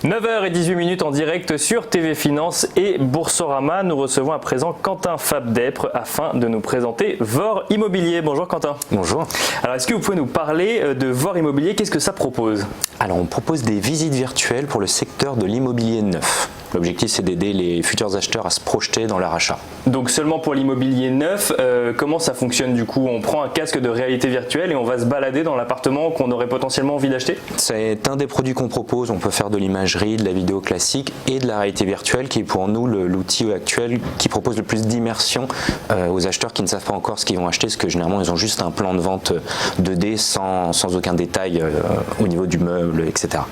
9h18 en direct sur TV Finance et Boursorama. Nous recevons à présent Quentin Fabdepre afin de nous présenter VOR Immobilier. Bonjour Quentin. Bonjour. Alors est-ce que vous pouvez nous parler de VOR Immobilier? Qu'est-ce que ça propose? Alors on propose des visites virtuelles pour le secteur de l'immobilier neuf. L'objectif, c'est d'aider les futurs acheteurs à se projeter dans leur achat. Donc seulement pour l'immobilier neuf, comment ça fonctionne du coup? On prend un casque de réalité virtuelle et on va se balader dans l'appartement qu'on aurait potentiellement envie d'acheter? C'est un des produits qu'on propose. On peut faire de l'imagerie, de la vidéo classique et de la réalité virtuelle qui est pour nous l'outil actuel qui propose le plus d'immersion aux acheteurs qui ne savent pas encore ce qu'ils vont acheter, parce que généralement ils ont juste un plan de vente 2D sans aucun détail au niveau du meuble, etc.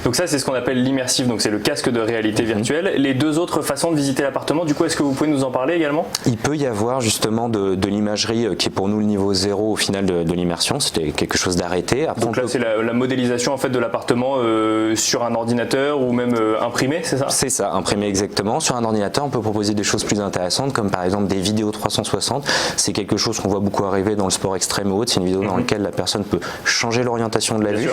Donc ça c'est ce qu'on appelle l'immersif, donc c'est le casque de réalité virtuelle. Les deux autres façons de visiter l'appartement, du coup est-ce que vous pouvez nous en parler également? Il peut y avoir justement de l'imagerie qui est pour nous le niveau 0 au final de l'immersion, c'était quelque chose d'arrêté. Donc là c'est la modélisation en fait de l'appartement sur un ordinateur ou même imprimé, c'est ça? C'est ça, imprimé exactement. Sur un ordinateur on peut proposer des choses plus intéressantes comme par exemple des vidéos 360. C'est quelque chose qu'on voit beaucoup arriver dans le sport extrême ou autre. C'est une vidéo dans laquelle la personne peut changer l'orientation de la vue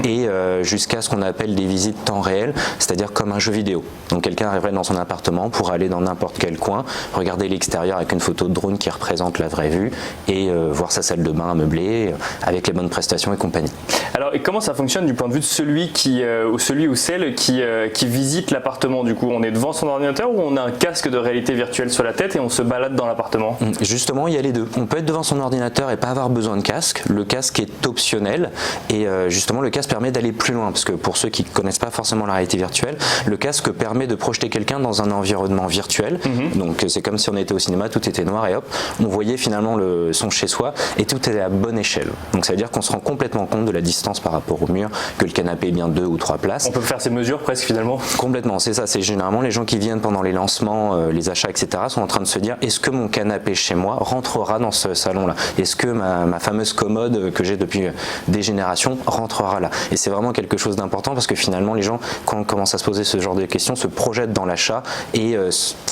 et jusqu'à ce qu'on appelle des visites temps réel, c'est-à-dire comme un jeu vidéo. Donc quelqu'un arriverait dans son appartement pour aller dans n'importe quel coin, regarder l'extérieur avec une photo de drone qui représente la vraie vue et voir sa salle de bain meublée avec les bonnes prestations et compagnie. Alors et comment ça fonctionne du point de vue de celui ou celle qui visite l'appartement? Du coup on est devant son ordinateur ou on a un casque de réalité virtuelle sur la tête et on se balade dans l'appartement? Justement il y a les deux. On peut être devant son ordinateur et pas avoir besoin de casque. Le casque est optionnel et justement le casque permet d'aller plus loin, parce que pour ceux qui ne connaissent pas forcément la réalité virtuelle, le casque permet de projeter quelqu'un dans un environnement virtuel. Donc c'est comme si on était au cinéma, tout était noir et hop, on voyait finalement son chez-soi et tout est à bonne échelle. Donc ça veut dire qu'on se rend complètement compte de la distance par rapport au mur, que le canapé est bien 2 ou 3 places. On peut faire ces mesures presque finalement? Complètement, c'est ça. C'est généralement les gens qui viennent pendant les lancements, les achats, etc. sont en train de se dire, est-ce que mon canapé chez moi rentrera dans ce salon-là? Est-ce que ma fameuse commode que j'ai depuis des générations rentrera là? Et c'est vraiment quelque chose d'important parce que finalement les gens, quand on commence à se poser ce genre de questions, se projettent dans l'achat et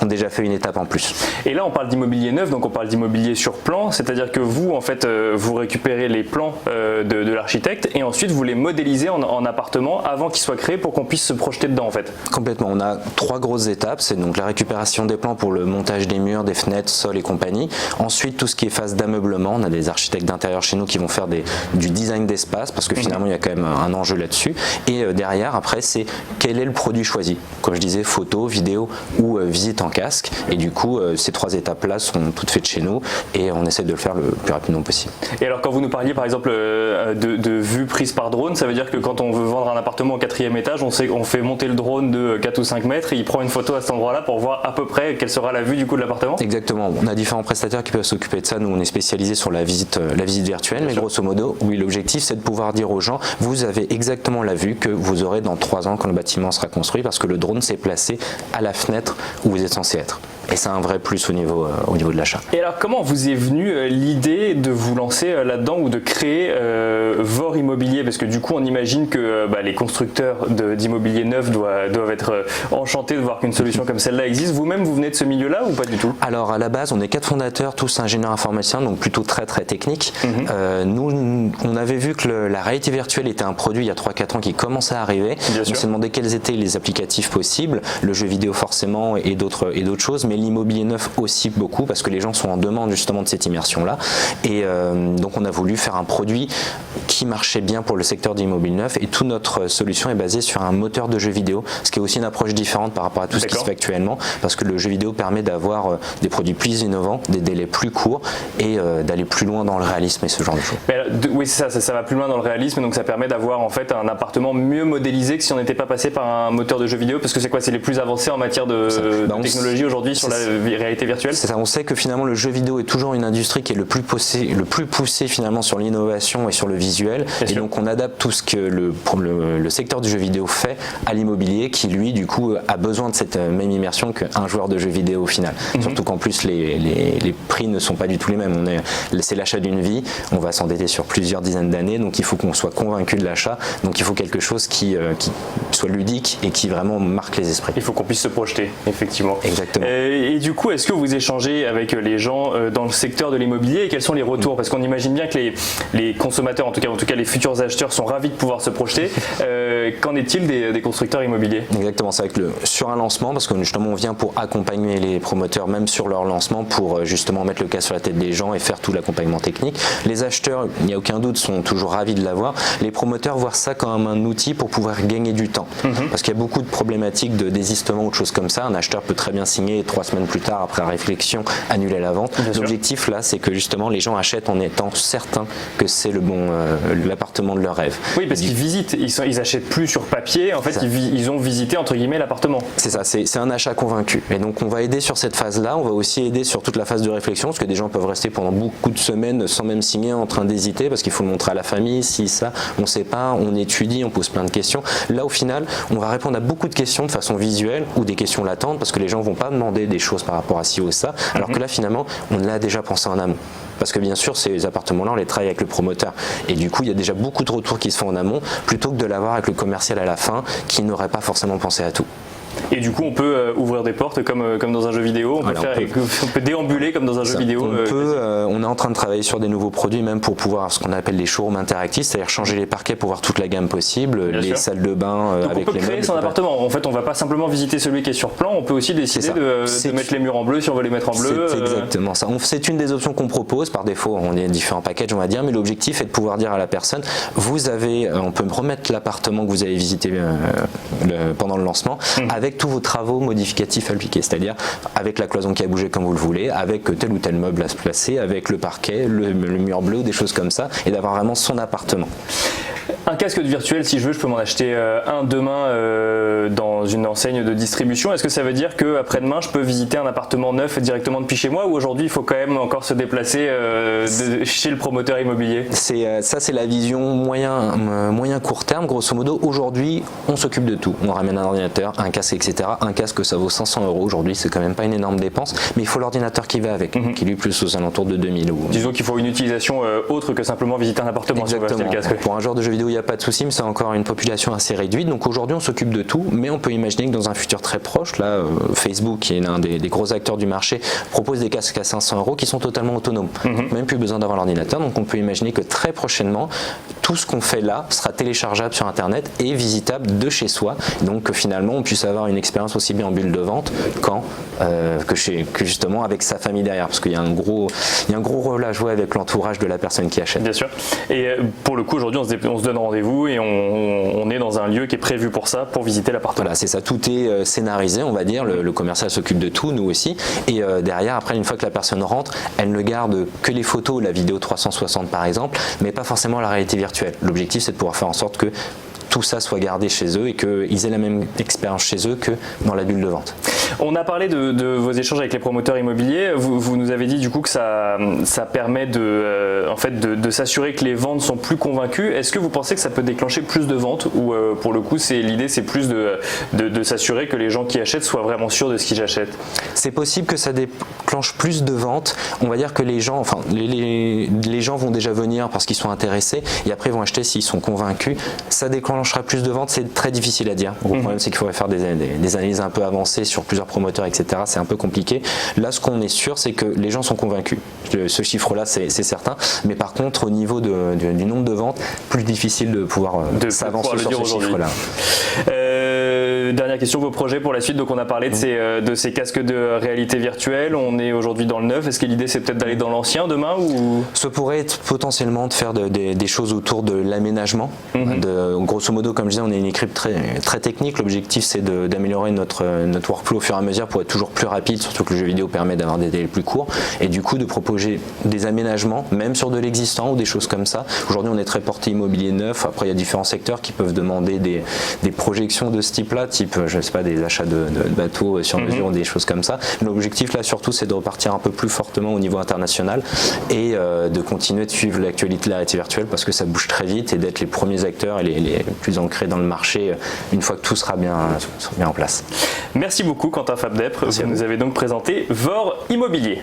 ont déjà fait une étape en plus. Et là on parle d'immobilier neuf, donc on parle d'immobilier sur plan, c'est-à-dire que vous en fait vous récupérez les plans de l'architecte et ensuite vous les modélisez en appartement avant qu'ils soient créés pour qu'on puisse se projeter dedans en fait. Complètement, on a 3 grosses étapes, c'est donc la récupération des plans pour le montage des murs, des fenêtres, sols et compagnie. Ensuite tout ce qui est phase d'ameublement, on a des architectes d'intérieur chez nous qui vont faire du design d'espace parce que finalement il y a quand même un enjeu là-dessus. Et derrière après c'est quel est le produit choisi, comme je disais, photo, vidéo ou visite en casque, et du coup ces 3 étapes là sont toutes faites chez nous et on essaie de le faire le plus rapidement possible. Et alors quand vous nous parliez par exemple de vue prise par drone, ça veut dire que quand on veut vendre un appartement au 4e étage, on fait monter le drone de 4 ou 5 mètres et il prend une photo à cet endroit là pour voir à peu près quelle sera la vue du coup de l'appartement? Exactement, on a différents prestataires qui peuvent s'occuper de ça. Nous on est spécialisé sur la visite virtuelle, mais grosso modo oui, l'objectif c'est de pouvoir dire aux gens, vous avez exactement la vue que vous aurez dans 3 ans quand le bâtiment sera construit, parce que le drone s'est placé à la fenêtre où vous êtes censé être. Et c'est un vrai plus au niveau de l'achat. Et alors comment vous est venue l'idée de vous lancer là-dedans ou de créer VOR Immobilier? Parce que du coup on imagine que les constructeurs d'immobilier neuf doivent être enchantés de voir qu'une solution comme celle-là existe. Vous-même vous venez de ce milieu-là ou pas du tout? Alors à la base on est 4 fondateurs, tous ingénieurs informaticiens, donc plutôt très techniques. Nous on avait vu que la réalité virtuelle était un produit il y a 3-4 ans qui commençait à arriver. On s'est demandé quels étaient les applicatifs possibles, le jeu vidéo forcément et d'autres choses, mais l'immobilier neuf aussi beaucoup parce que les gens sont en demande justement de cette immersion là et donc on a voulu faire un produit qui marchait bien pour le secteur de l'immobilier neuf et toute notre solution est basée sur un moteur de jeu vidéo, ce qui est aussi une approche différente par rapport à tout ce qui se fait actuellement, parce que le jeu vidéo permet d'avoir des produits plus innovants, des délais plus courts et d'aller plus loin dans le réalisme et ce genre de choses. Oui c'est ça va plus loin dans le réalisme, donc ça permet d'avoir en fait un appartement mieux modélisé que si on n'était pas passé par un moteur de jeu vidéo, parce que c'est quoi, c'est les plus avancés en matière de technologie aujourd'hui sur la réalité virtuelle? C'est ça, on sait que finalement le jeu vidéo est toujours une industrie qui est le plus poussé finalement sur l'innovation et sur le visuel, et donc on adapte tout ce que le secteur du jeu vidéo fait à l'immobilier qui lui du coup a besoin de cette même immersion qu'un joueur de jeu vidéo au final. Surtout qu'en plus les prix ne sont pas du tout les mêmes, c'est l'achat d'une vie, on va s'endetter sur plusieurs dizaines d'années, donc il faut qu'on soit convaincu de l'achat, donc il faut quelque chose qui soit ludique et qui vraiment marque les esprits. Il faut qu'on puisse se projeter, effectivement. Exactement. Et du coup, est-ce que vous échangez avec les gens dans le secteur de l'immobilier et quels sont les retours? Parce qu'on imagine bien que les consommateurs, en tout cas les futurs acheteurs, sont ravis de pouvoir se projeter. Qu'en est-il des constructeurs immobiliers? Exactement, c'est sur un lancement, parce que justement on vient pour accompagner les promoteurs même sur leur lancement, pour justement mettre le cas sur la tête des gens et faire tout l'accompagnement technique. Les acheteurs, il n'y a aucun doute, sont toujours ravis de l'avoir. Les promoteurs voient ça comme un outil pour pouvoir gagner du temps, parce qu'il y a beaucoup de problématiques de désistement ou de choses comme ça. Un acheteur peut très bien signer et 3 semaines plus tard, après réflexion, annuler la vente. L'objectif là, c'est que justement les gens achètent en étant certains que c'est l'appartement de leur rêve. Oui, parce qu'ils visitent, ils achètent plus sur papier, en fait ils ont visité entre guillemets l'appartement. C'est ça, c'est un achat convaincu. Et donc on va aider sur cette phase-là, on va aussi aider sur toute la phase de réflexion, parce que des gens peuvent rester pendant beaucoup de semaines sans même signer, en train d'hésiter, parce qu'il faut le montrer à la famille, si ça, on ne sait pas, on étudie, on pose plein de questions. Là au final, on va répondre à beaucoup de questions de façon visuelle ou des questions latentes, parce que les gens ne vont pas demander des choses par rapport à ci ou ça, alors que là finalement, on l'a déjà pensé en amont. Parce que bien sûr, ces appartements-là, on les travaille avec le promoteur. Et du coup, il y a déjà beaucoup de retours qui se font en amont, plutôt que de l'avoir avec le commercial à la fin, qui n'aurait pas forcément pensé à tout. Et du coup, on peut ouvrir des portes comme dans un jeu vidéo, on peut déambuler comme dans un jeu vidéo. On est en train de travailler sur des nouveaux produits, même pour pouvoir ce qu'on appelle les showrooms interactifs, c'est-à-dire changer les parquets pour voir toute la gamme possible, les salles de bain. Donc avec on peut les créer meubles. son appartement. En fait, on ne va pas simplement visiter celui qui est sur plan, on peut aussi décider de mettre les murs en bleu si on veut les mettre en bleu. C'est exactement ça. C'est une des options qu'on propose. Par défaut, on a différents packages, on va dire, mais l'objectif est de pouvoir dire à la personne, on peut me remettre l'appartement que vous avez visité pendant le lancement, avec tous vos travaux modificatifs appliqués, c'est-à-dire avec la cloison qui a bougé comme vous le voulez, avec tel ou tel meuble à se placer, avec le parquet, le mur bleu, des choses comme ça, et d'avoir vraiment son appartement. Un casque virtuel, si je veux, je peux m'en acheter un demain dans une enseigne de distribution. Est-ce que ça veut dire qu'après-demain, je peux visiter un appartement neuf directement depuis chez moi, ou aujourd'hui, il faut quand même encore se déplacer chez le promoteur immobilier? Ça, c'est la vision moyen court terme. Grosso modo, aujourd'hui, on s'occupe de tout. On ramène un ordinateur, un casque, etc. Un casque, ça vaut 500 € aujourd'hui, c'est quand même pas une énorme dépense, mais il faut l'ordinateur qui va avec, qui lui plus aux alentours de 2000 €. Disons qu'il faut une utilisation autre que simplement visiter un appartement. Exactement. Si on veut acheter le casque. Pour un genre de jeu vidéo, il n'y a pas de souci, mais c'est encore une population assez réduite. Donc aujourd'hui, on s'occupe de tout, mais on peut imaginer que dans un futur très proche, là, Facebook, qui est l'un des gros acteurs du marché, propose des casques à 500 € qui sont totalement autonomes. Même plus besoin d'avoir l'ordinateur. Donc on peut imaginer que très prochainement, tout ce qu'on fait là sera téléchargeable sur Internet et visitable de chez soi. Donc que finalement, on puisse avoir une expérience aussi bien en bulle de vente que justement avec sa famille derrière, parce qu'il y a un gros rôle à jouer avec l'entourage de la personne qui achète. Bien sûr. Et pour le coup, aujourd'hui, on se donne rendez-vous et on est dans un lieu qui est prévu pour ça, pour visiter l'appartement. Voilà, c'est ça. Tout est scénarisé, on va dire. Le commercial s'occupe de tout, nous aussi. Et derrière, après, une fois que la personne rentre, elle ne garde que les photos, la vidéo 360 par exemple, mais pas forcément la réalité virtuelle. L'objectif, c'est de pouvoir faire en sorte que tout ça soit gardé chez eux et qu'ils aient la même expérience chez eux que dans la bulle de vente. On a parlé de vos échanges avec les promoteurs immobiliers. Vous nous avez dit du coup que ça permet de s'assurer que les ventes sont plus convaincues. Est-ce que vous pensez que ça peut déclencher plus de ventes, ou pour le coup l'idée c'est plus de s'assurer que les gens qui achètent soient vraiment sûrs de ce qu'ils achètent? C'est possible que ça déclenche plus de ventes. On va dire que les gens vont déjà venir parce qu'ils sont intéressés et après ils vont acheter s'ils sont convaincus. Ça déclenchera plus de ventes, c'est très difficile à dire. Le problème c'est qu'il faudrait faire des analyses un peu avancées sur plusieurs promoteurs, etc. C'est un peu compliqué. Là, ce qu'on est sûr, c'est que les gens sont convaincus. Ce chiffre-là, c'est certain. Mais par contre, au niveau du nombre de ventes, plus difficile de pouvoir s'avancer sur ce chiffre-là. Dernière question, vos projets pour la suite. Donc on a parlé de ces casques de réalité virtuelle. On est aujourd'hui dans le neuf. Est-ce que l'idée c'est peut-être d'aller dans l'ancien demain, ou ce pourrait être potentiellement de faire des choses autour de l'aménagement. Grosso modo, comme je disais, on est une équipe très technique. L'objectif c'est d'améliorer notre workflow au fur et à mesure pour être toujours plus rapide, surtout que le jeu vidéo permet d'avoir des délais plus courts, et du coup de proposer des aménagements, même sur de l'existant ou des choses comme ça. Aujourd'hui on est très porté immobilier neuf. Après il y a différents secteurs qui peuvent demander des projections de ce type-là, type je sais pas, des achats de bateaux sur mesure ou des choses comme ça. L'objectif là surtout c'est de repartir un peu plus fortement au niveau international et de continuer de suivre l'actualité de la réalité virtuelle, parce que ça bouge très vite, et d'être les premiers acteurs et les plus ancrés dans le marché une fois que tout sera bien en place. Merci beaucoup Quentin Fabdepre, vous nous avez donc présenté VOR Immobilier.